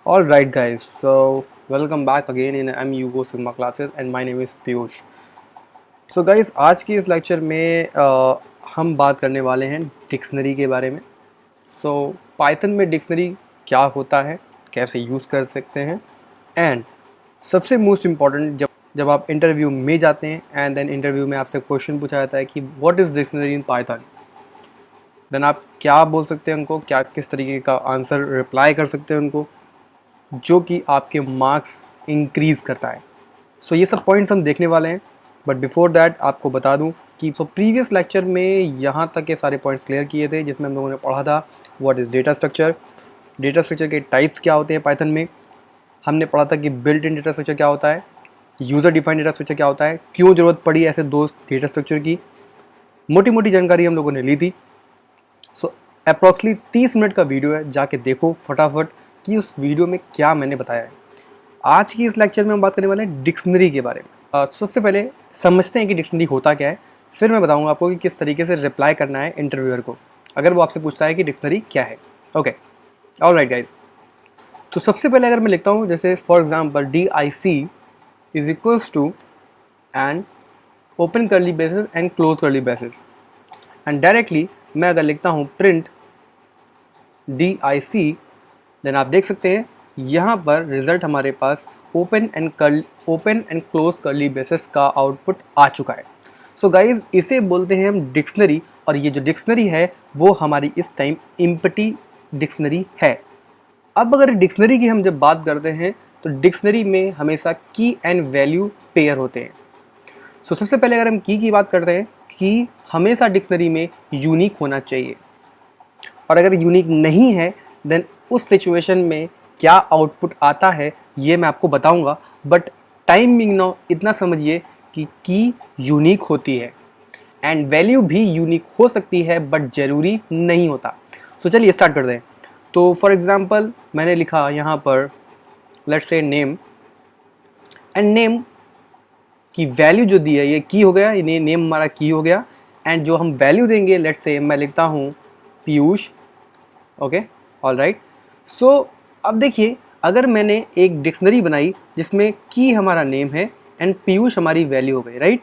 All right, guys. So welcome back again in MUGO Sigma classes, and my name is Piyush. So guys, आज की इस lecture में हम बात करने वाले हैं डिक्शनरी के बारे में. So पाइथन में डिक्शनरी क्या होता है, कैसे यूज़ कर सकते हैं, एंड सबसे मोस्ट इम्पॉर्टेंट जब आप इंटरव्यू में जाते हैं एंड देन इंटरव्यू में आपसे क्वेश्चन पूछा जाता है कि what is dictionary in Python, then आप क्या बोल सकते हैं उनको, क्या किस तरीके का आंसर रिप्लाई कर सकते हैं उनको, जो कि आपके मार्क्स इंक्रीज़ करता है. सो ये सब पॉइंट्स हम देखने वाले हैं. बट बिफोर दैट आपको बता दूं कि प्रीवियस लेक्चर में यहाँ तक के सारे पॉइंट्स क्लियर किए थे, जिसमें हम लोगों ने पढ़ा था व्हाट इज़ डेटा स्ट्रक्चर के टाइप्स क्या होते हैं पाइथन में. हमने पढ़ा था कि बिल्ट इन डेटा स्ट्रक्चर क्या होता है, यूज़र डिफाइंड डेटा स्ट्रक्चर क्या होता है, क्यों ज़रूरत पड़ी ऐसे दो डेटा स्ट्रक्चर की. मोटी मोटी जानकारी हम लोगों ने ली थी. सो अप्रॉक्सली 30 मिनट का वीडियो है, जाके देखो फटाफट कि उस वीडियो में क्या मैंने बताया है. आज की इस लेक्चर में हम बात करने वाले हैं डिक्शनरी के बारे में. सबसे पहले समझते हैं कि डिक्शनरी होता क्या है, फिर मैं बताऊंगा आपको कि किस तरीके से रिप्लाई करना है इंटरव्यूअर को अगर वो आपसे पूछता है कि डिक्शनरी क्या है. Okay, alright guys. तो सबसे पहले अगर मैं लिखता हूँ जैसे for example DIC is equals to and open curly braces and close curly braces, and directly मैं अगर लिखता हूँ प्रिंट DIC, देन आप देख सकते हैं यहाँ पर रिज़ल्ट हमारे पास open and close curly braces का आउटपुट आ चुका है. सो गाइज, इसे बोलते हैं हम डिक्शनरी, और ये जो डिक्शनरी है वो हमारी इस टाइम एम्प्टी डिक्शनरी है. अब अगर डिक्शनरी की हम जब बात करते हैं तो डिक्शनरी में हमेशा की एंड वैल्यू पेयर होते हैं. सो सबसे पहले अगर हम की बात करते हैं, की हमेशा डिक्शनरी में यूनिक होना चाहिए, और अगर यूनिक नहीं है देन उस सिचुएशन में क्या आउटपुट आता है ये मैं आपको बताऊंगा. बट टाइमिंग नो इतना समझिए कि की यूनिक होती है एंड वैल्यू भी यूनिक हो सकती है बट ज़रूरी नहीं होता. सो चलिए स्टार्ट कर दें. तो फॉर एग्जांपल मैंने लिखा यहाँ पर let's say name, and name की वैल्यू जो दी है ये की हो गया, ये नेम हमारा की हो गया, एंड जो हम वैल्यू देंगे लेट्स से मैं लिखता हूँ पीयूष. Okay, alright. सो अब देखिए, अगर मैंने एक डिक्शनरी बनाई जिसमें की हमारा नेम है एंड पीयूष हमारी वैल्यू हो गई, राइट.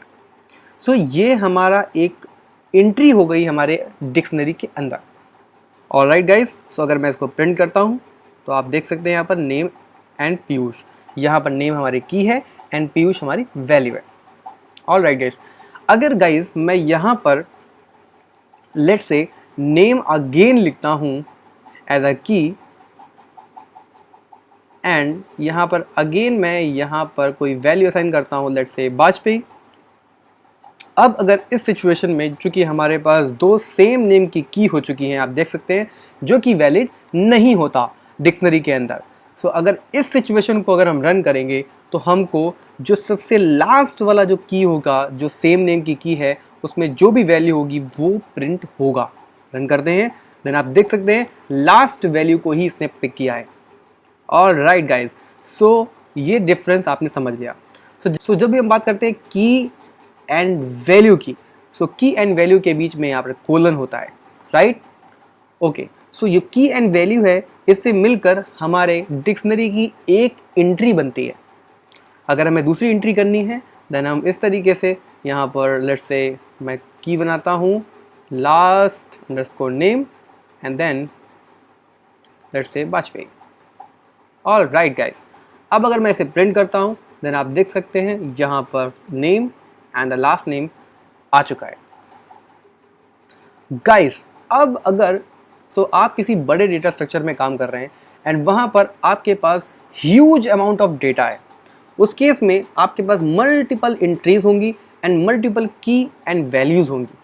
सो ये हमारा एक एंट्री हो गई हमारे डिक्शनरी के अंदर. ऑलराइट गाइस, सो अगर मैं इसको प्रिंट करता हूँ तो आप देख सकते हैं यहाँ पर नेम एंड पीयूष, यहाँ पर नेम हमारी की है एंड पीयूष हमारी वैल्यू है. ऑलराइट गाइस, अगर गाइस मैं यहाँ पर लेट्स से नेम अगेन लिखता हूँ एज अ की, एंड यहाँ पर अगेन मैं यहाँ पर कोई वैल्यू असाइन करता हूँ लेट्स से वाजपेयी. अब अगर इस सिचुएशन में चूंकि हमारे पास दो सेम नेम की हो चुकी हैं, आप देख सकते हैं, जो कि वैलिड नहीं होता डिक्शनरी के अंदर. सो अगर इस सिचुएशन को अगर हम रन करेंगे तो हमको जो सबसे लास्ट वाला जो की होगा, जो सेम नेम की है, उसमें जो भी वैल्यू होगी वो प्रिंट होगा. रन करते हैं, देन आप देख सकते हैं लास्ट वैल्यू को ही इसने पिक किया है. ऑलराइट गाइज, सो ये डिफरेंस आपने समझ लिया. सो जब भी हम बात करते हैं की एंड वैल्यू की, सो की एंड वैल्यू के बीच में यहाँ पर कोलन होता है, राइट. ओके, सो ये की एंड वैल्यू है, इससे मिलकर हमारे डिक्शनरी की एक एंट्री बनती है. अगर हमें दूसरी एंट्री करनी है देन हम इस तरीके से यहाँ पर लेट्स से मैं की बनाता हूँ last underscore name and then let's say Vajpayee. All right guys, अब अगर मैं इसे प्रिंट करता हूँ देन आप देख सकते हैं यहाँ पर name and the last name आ चुका है. गाइस, अब अगर आप किसी बड़े डेटा स्ट्रक्चर में काम कर रहे हैं एंड वहाँ पर आपके पास ह्यूज अमाउंट ऑफ डेटा है, उस केस में आपके पास मल्टीपल एंट्रीज होंगी एंड मल्टीपल की एंड वैल्यूज़ होंगी.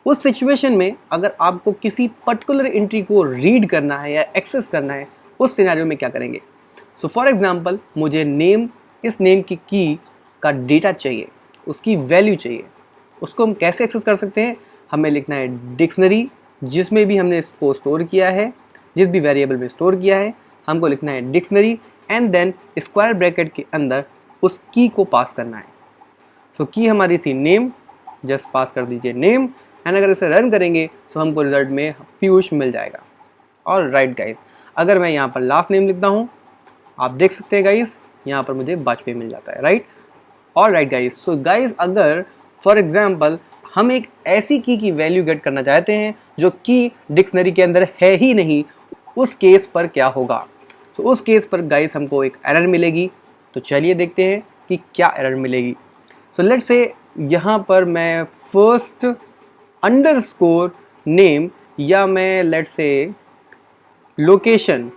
उस सिचुएशन में अगर आपको किसी पर्टिकुलर एंट्री को रीड करना है या एक्सेस करना है, उस सिनेरियो में क्या करेंगे. सो फॉर एग्जांपल मुझे नेम, इस नेम की का डेटा चाहिए, उसकी वैल्यू चाहिए. उसको हम कैसे एक्सेस कर सकते हैं, हमें लिखना है डिक्शनरी, जिसमें भी हमने इसको स्टोर किया है, जिस भी वेरिएबल में स्टोर किया है, हमको लिखना है dictionary, and then square bracket के अंदर उस की को पास करना है. सो की हमारी थी नेम, जस्ट पास कर दीजिए नेम, एंड अगर इसे रन करेंगे तो हमको रिजल्ट में पीयूष मिल जाएगा. ऑल राइट गाइज, अगर मैं यहाँ पर लास्ट नेम लिखता हूँ आप देख सकते हैं गाइस, यहाँ पर मुझे वाजपेयी मिल जाता है, राइट। और राइट गाइस, सो गाइस अगर फॉर एग्जांपल हम एक ऐसी की वैल्यू गेट करना चाहते हैं जो की डिक्शनरी के अंदर है ही नहीं, उस केस पर क्या होगा। तो उस केस पर गाइस हमको एक एरर मिलेगी। तो चलिए देखते हैं कि क्या एरर मिलेगी। सो लेट्स से यहाँ पर मैं फर्स्ट अंडरस्कोर नेम या मैं लेट्स से लोकेशन,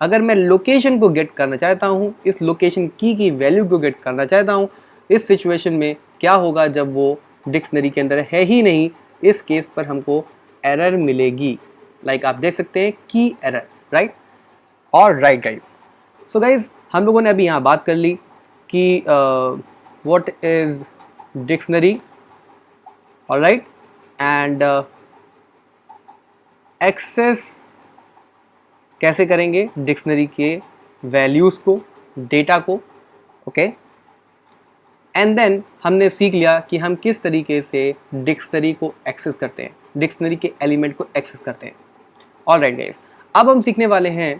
अगर मैं लोकेशन को गेट करना चाहता हूँ, इस लोकेशन की वैल्यू को गेट करना चाहता हूँ, इस सिचुएशन में क्या होगा जब वो डिक्शनरी के अंदर है ही नहीं, इस केस पर हमको एरर मिलेगी। लाइक आप देख सकते हैं की एरर, राइट। और राइट गाइज, सो गाइज हम लोगों ने अभी यहाँ बात कर ली कि what is dictionary, alright, and access कैसे करेंगे डिक्शनरी के वैल्यूज़ को, डेटा को, ओके। एंड देन हमने सीख लिया कि हम किस तरीके से डिक्शनरी को एक्सेस करते हैं, डिक्शनरी के एलिमेंट को एक्सेस करते हैं। ऑलराइट गाइस, अब हम सीखने वाले हैं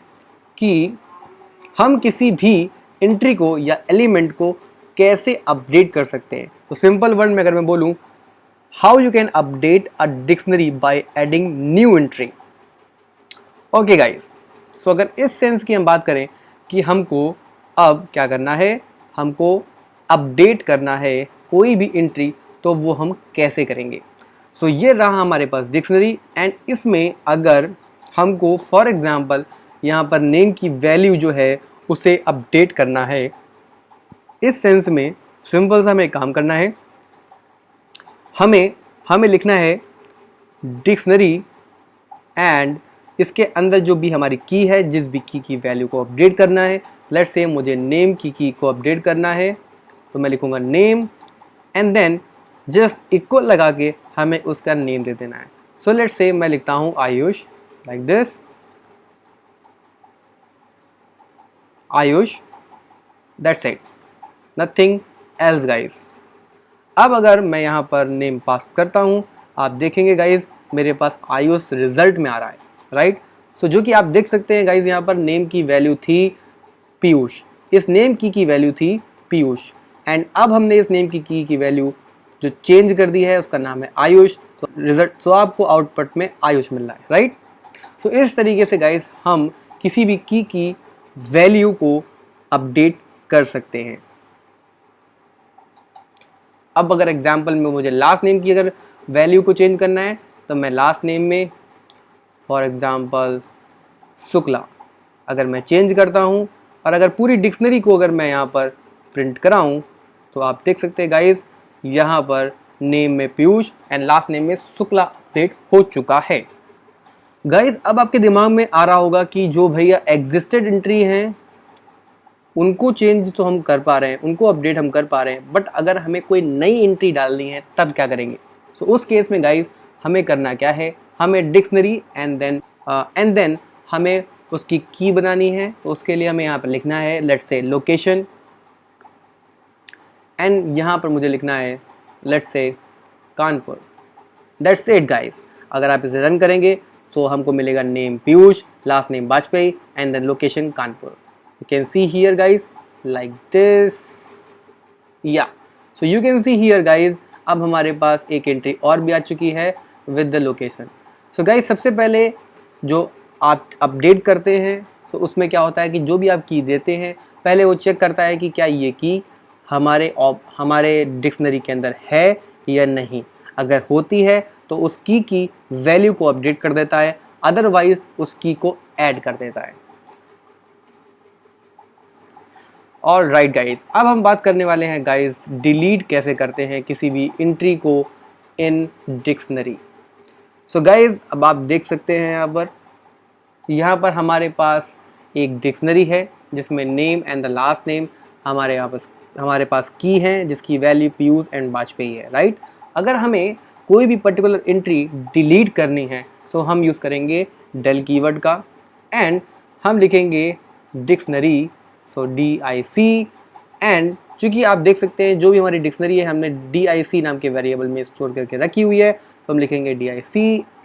कि हम किसी भी एंट्री को या एलिमेंट को कैसे अपडेट कर सकते हैं। तो सिंपल वर्ड में अगर मैं बोलूँ, how you can update a dictionary by adding new entry. Okay guys, so अगर इस सेंस की हम बात करें कि हमको अब क्या करना है, हमको अपडेट करना है कोई भी एंट्री, तो वो हम कैसे करेंगे। सो ये रहा हमारे पास डिक्शनरी, एंड इसमें अगर हमको फॉर एग्जांपल यहाँ पर नेम की वैल्यू जो है उसे अपडेट करना है, इस सेंस में सिंपल सा हमें काम करना है, हमें लिखना है डिक्शनरी, एंड इसके अंदर जो भी हमारी की है, जिस भी की वैल्यू को अपडेट करना है, लेट्स से मुझे नेम की को अपडेट करना है, तो मैं लिखूँगा name, and then just equal लगा के हमें उसका नेम दे देना है। सो लेट्स से मैं लिखता हूँ Ayush, like this, Ayush, that's it, nothing else guys. अब अगर मैं यहाँ पर नेम पास करता हूँ, आप देखेंगे गाइस मेरे पास आयुष रिजल्ट में आ रहा है, राइट। सो जो कि आप देख सकते हैं गाइस, यहाँ पर नेम की वैल्यू थी पीयूष, इस नेम की वैल्यू थी पीयूष, एंड अब हमने इस नेम की वैल्यू जो चेंज कर दी है उसका नाम है आयुष। तो रिजल्ट, तो आपको आउटपुट में आयुष मिल रहा है, राइट। सो इस तरीके से गाइस हम किसी भी की वैल्यू को अपडेट कर सकते हैं। अब अगर एग्जाम्पल में मुझे लास्ट नेम की अगर वैल्यू को चेंज करना है, तो मैं लास्ट नेम में फॉर एग्जाम्पल शुक्ला अगर मैं चेंज करता हूँ, और अगर पूरी डिक्शनरी को अगर मैं यहाँ पर प्रिंट कराऊँ, तो आप देख सकते हैं गाइस यहाँ पर नेम में पीयूष एंड लास्ट नेम में शुक्ला अपडेट हो चुका है। गाइस अब आपके दिमाग में आ रहा होगा कि जो भैया एग्जिस्टेड एंट्री हैं उनको चेंज तो हम कर पा रहे हैं, उनको अपडेट हम कर पा रहे हैं, बट अगर हमें कोई नई एंट्री डालनी है तब क्या करेंगे। सो उस केस में गाइस हमें करना क्या है, हमें डिक्शनरी एंड देन हमें उसकी की बनानी है। तो उसके लिए हमें यहाँ पर लिखना है लेट्स से लोकेशन, एंड यहाँ पर मुझे लिखना है let's say Kanpur, that's it guys. अगर आप इसे रन करेंगे तो हमको मिलेगा name Piyush, last name Vajpayee, and then location Kanpur. You can see here guys like this, yeah, so you can see here guys अब हमारे पास एक एंट्री और भी आ चुकी है with the location. So guys सबसे पहले जो आप अपडेट करते हैं, तो उसमें क्या होता है कि जो भी आप की देते हैं पहले वो चेक करता है कि क्या ये की हमारे डिक्शनरी के अंदर है या नहीं। अगर होती है तो उस की वैल्यू को अपडेट कर देता है, अदरवाइज उस की को ऐड कर देता है। और राइट गाइज, अब हम बात करने वाले हैं गाइज डिलीट कैसे करते हैं किसी भी एंट्री को इन डिक्शनरी। सो गाइज अब आप देख सकते हैं यहाँ पर हमारे पास एक डिक्शनरी है जिसमें name and the last name हमारे पास की है जिसकी वैल्यू पीयूष एंड वाजपेयी है, राइट। अगर हमें कोई भी पर्टिकुलर एंट्री डिलीट करनी है तो हम यूज़ करेंगे डेल कीवर्ड का, एंड हम लिखेंगे डिक्शनरी, सो DIC, एंड चूँकि आप देख सकते हैं जो भी हमारी डिक्शनरी है हमने DIC नाम के वेरिएबल में स्टोर करके रखी हुई है, तो हम लिखेंगे DIC,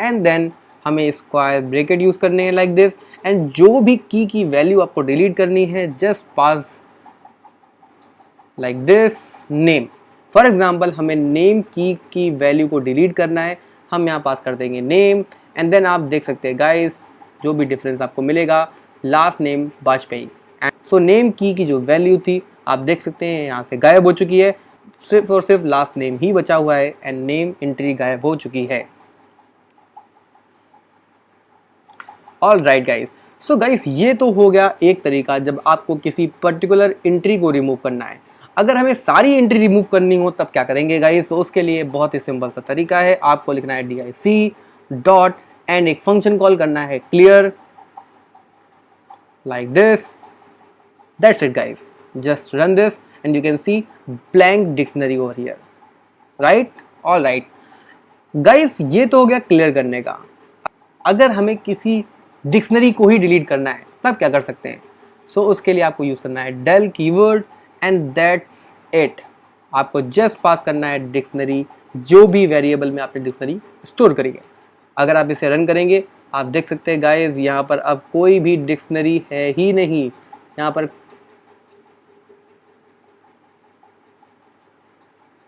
एंड देन हमें स्क्वायर ब्रैकेट यूज़ करने हैं लाइक दिस, एंड जो भी की वैल्यू आपको डिलीट करनी है just pass like this name. For example हमें नेम की वैल्यू को डिलीट करना है, हम यहाँ पास कर देंगे नेम एंड देन आप देख सकते हैं गाइस जो भी डिफरेंस आपको मिलेगा, last name Vajpayee. So name की जो वैल्यू थी आप देख सकते हैं यहाँ से गायब हो चुकी है, सिर्फ और सिर्फ लास्ट नेम ही बचा हुआ है एंड नेम एंट्री गायब हो चुकी है। All right guys, so guys ये तो हो गया एक तरीका जब आपको किसी पर्टिकुलर एंट्री को रिमूव करना है। अगर हमें सारी एंट्री रिमूव करनी हो तब क्या करेंगे गाइस? तो उसके लिए बहुत ही सिंपल सा तरीका है, आपको लिखना है dic डॉट एंड एक फंक्शन कॉल करना है clear like this. That's it guys, just run this and you can see blank dictionary over here, right? All right guys, ये तो हो गया क्लियर करने का। अगर हमें किसी डिक्शनरी को ही डिलीट करना है तब क्या कर सकते हैं? सो उसके लिए आपको यूज़ करना है del keyword and that's it. आपको जस्ट पास करना है डिक्शनरी, जो भी वेरिएबल में आपने डिक्शनरी स्टोर करेंगे। अगर आप इसे रन करेंगे आप देख सकते हैं गाइस यहाँ पर अब कोई भी डिक्शनरी है ही नहीं। यहाँ पर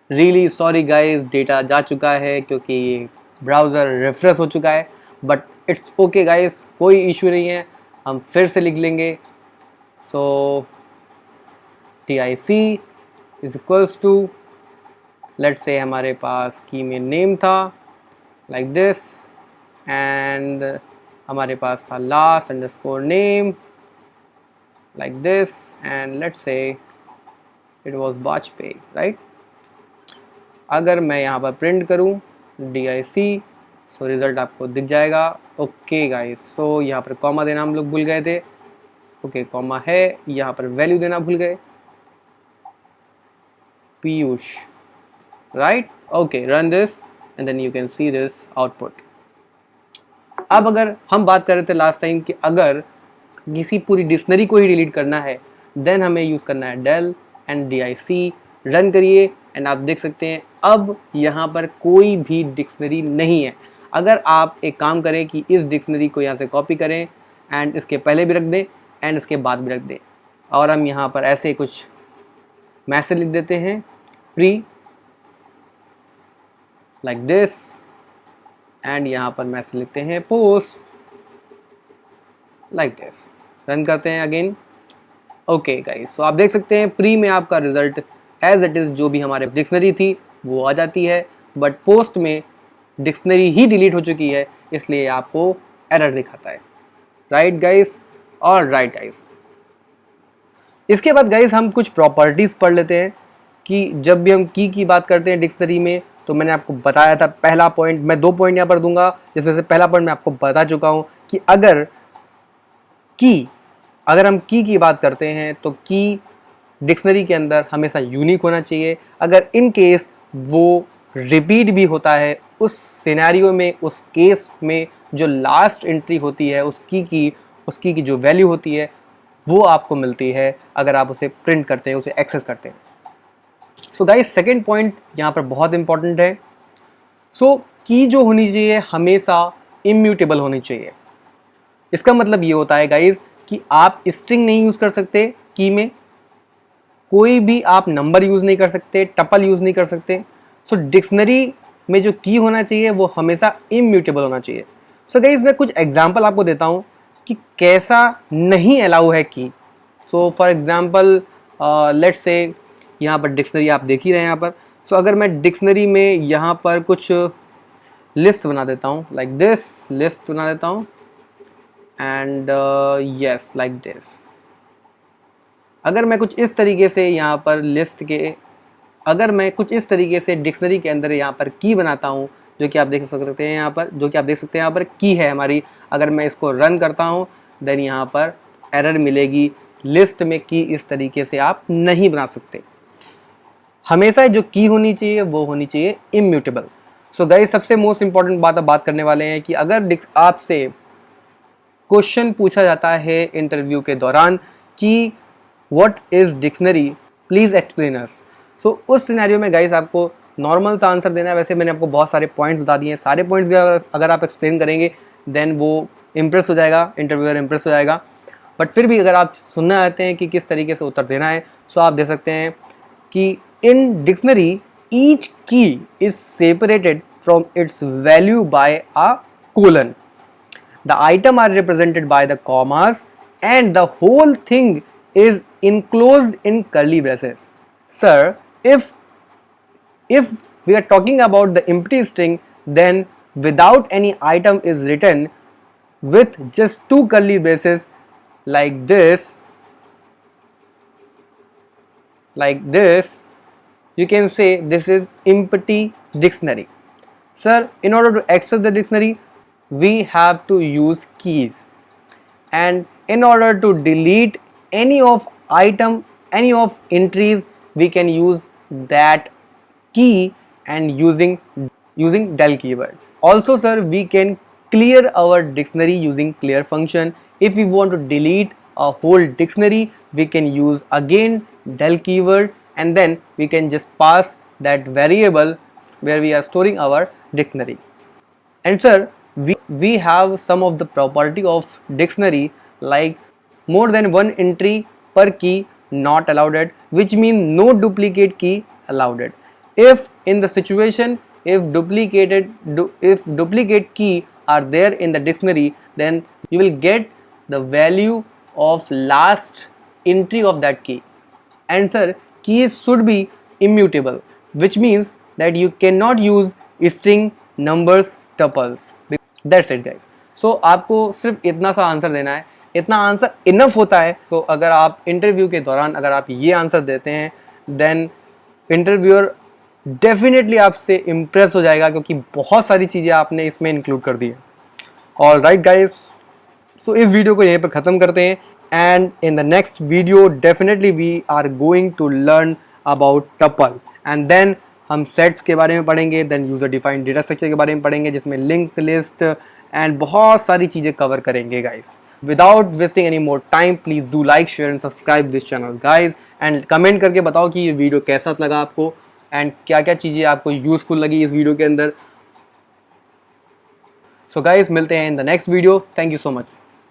रियली सॉरी गाइस, डेटा जा चुका है क्योंकि ब्राउज़र रिफ्रेश हो चुका है, बट इट्स ओके गाइस, कोई इशू नहीं है, हम फिर से लिख लेंगे। So tic is equals to, let's say हमारे पास की में नेम था लाइक दिस एंड हमारे पास था last underscore name like this and let's say it was Vajpayee, right? अगर मैं यहाँ पर प्रिंट करूँ dic, सो रिज़ल्ट आपको दिख जाएगा। ओके गाइस, सो यहाँ पर कॉमा देना हम लोग भूल गए थे। ओके कॉमा है, यहाँ पर वैल्यू देना भूल गए, Piyush, right? Okay run this and then you can see this output. अब अगर हम बात कर रहे थे लास्ट टाइम कि अगर किसी पूरी डिक्शनरी को ही डिलीट करना है देन हमें यूज़ करना है del एंड dic। रन करिए एंड आप देख सकते हैं अब यहाँ पर कोई भी डिक्शनरी नहीं है। अगर आप एक काम करें कि इस डिक्शनरी को यहाँ से कॉपी करें एंड इसके पहले भी रख दें एंड इसके बाद भी रख दें, और हम यहाँ पर ऐसे कुछ मैसेज लिख देते हैं प्री लाइक दिस एंड यहाँ पर मैसेज लिखते हैं पोस्ट लाइक दिस। रन करते हैं अगेन। ओके गाइस, सो आप देख सकते हैं प्री में आपका रिजल्ट एज इट इज़ जो भी हमारे डिक्शनरी थी वो आ जाती है, बट पोस्ट में डिक्शनरी ही डिलीट हो चुकी है इसलिए आपको एरर दिखाता है, राइट गाइस? और राइट गाइस, इसके बाद गाइस हम कुछ प्रॉपर्टीज़ पढ़ लेते हैं कि जब भी हम की बात करते हैं डिक्शनरी में, तो मैंने आपको बताया था पहला पॉइंट, मैं 2 पॉइंट यहाँ पर दूंगा जिसमें से पहला पॉइंट मैं आपको बता चुका हूँ कि अगर हम की बात करते हैं तो की डिक्शनरी के अंदर हमेशा यूनिक होना चाहिए। अगर इन केस वो रिपीट भी होता है उस सिनेरियो में, उस केस में जो लास्ट एंट्री होती है उसकी जो वैल्यू होती है वो आपको मिलती है अगर आप उसे प्रिंट करते हैं, उसे एक्सेस करते हैं। सो गाइस सेकंड पॉइंट यहाँ पर बहुत इंपॉर्टेंट है। सो की जो होनी चाहिए हमेशा इम्यूटेबल होनी चाहिए। इसका मतलब ये होता है गाइस कि आप स्ट्रिंग नहीं यूज़ कर सकते की में, कोई भी आप नंबर यूज़ नहीं कर सकते, टपल यूज़ नहीं कर सकते। सो डिक्शनरी में जो की होना चाहिए वो हमेशा इम्यूटेबल होना चाहिए। सो गाइस मैं कुछ एग्जांपल आपको देता हूँ कि कैसा नहीं अलाउ है की। So for example let's say यहाँ पर डिक्शनरी आप देख ही रहे हैं यहाँ पर। सो अगर मैं डिक्शनरी में यहाँ पर कुछ लिस्ट बना देता हूँ लाइक दिस, लिस्ट बना देता हूँ एंड यस लाइक दिस। अगर मैं कुछ इस तरीके से यहाँ पर अगर मैं कुछ इस तरीके से डिक्शनरी के अंदर यहाँ पर की बनाता हूँ जो कि आप देख सकते हैं यहाँ पर की है हमारी। अगर मैं इसको रन करता हूँ देन यहाँ पर एरर मिलेगी, लिस्ट में की इस तरीके से आप नहीं बना सकते। हमेशा जो की होनी चाहिए वो होनी चाहिए इम्यूटेबल। सो गाइस सबसे मोस्ट इंपॉर्टेंट बात करने वाले हैं कि अगर आपसे क्वेश्चन पूछा जाता है इंटरव्यू के दौरान कि what is dictionary, please explain us. So उस सिनेरियो में गाइस आपको नॉर्मल सा आंसर देना है। वैसे मैंने आपको बहुत सारे पॉइंट्स बता दिए हैं, सारे पॉइंट्स भी अगर आप एक्सप्लेन करेंगे देन वो इम्प्रेस हो जाएगा, इंटरव्यूअर इम्प्रेस हो जाएगा। बट फिर भी अगर आप सुनना चाहते हैं कि किस तरीके से उत्तर देना है, सो आप दे सकते हैं कि in dictionary each key is separated from its value by a colon, the item are represented by the commas and the whole thing is enclosed in curly braces. Sir, if we are talking about the empty string, then without any item is written with just two curly braces like this, you can say this is empty dictionary. Sir, in order to access the dictionary, we have to use keys, and in order to delete any of item, any of entries, we can use that key and using del keyword. Also sir, we can clear our dictionary using clear function. If we want to delete a whole dictionary, we can use again del keyword, and then we can just pass that variable where we are storing our dictionary. And sir, we have some of the property of dictionary, like more than one entry per key not allowed, which means no duplicate key allowed. If in the situation, if duplicate key are there in the dictionary, then you will get the value of last entry of that key. And sir, keys should be immutable, which means that you cannot use string, numbers, tuples. That's it guys. So आपको सिर्फ इतना सा answer देना है, इतना answer enough होता है। तो अगर आप इंटरव्यू के दौरान अगर आप ये आंसर देते हैं, देन इंटरव्यूअर डेफिनेटली आपसे इम्प्रेस हो जाएगा, क्योंकि बहुत सारी चीज़ें आपने इसमें इंक्लूड कर दी है। ऑल राइट गाइज, सो इस वीडियो को यहीं पर ख़त्म करते हैं, and in the next video definitely we are going to learn about tuple, and then हम सेट्स के बारे में पढ़ेंगे, then user defined data structure के बारे में पढ़ेंगे, जिसमें लिंक लिस्ट एंड बहुत सारी चीज़ें कवर करेंगे guys. Without wasting any more time, please do like, share and subscribe this channel guys, and comment करके बताओ कि ये वीडियो कैसा लगा आपको, एंड क्या क्या चीज़ें आपको यूज़फुल लगी इस वीडियो के अंदर। सो गाइज, मिलते हैं इन the next video. Thank you so much.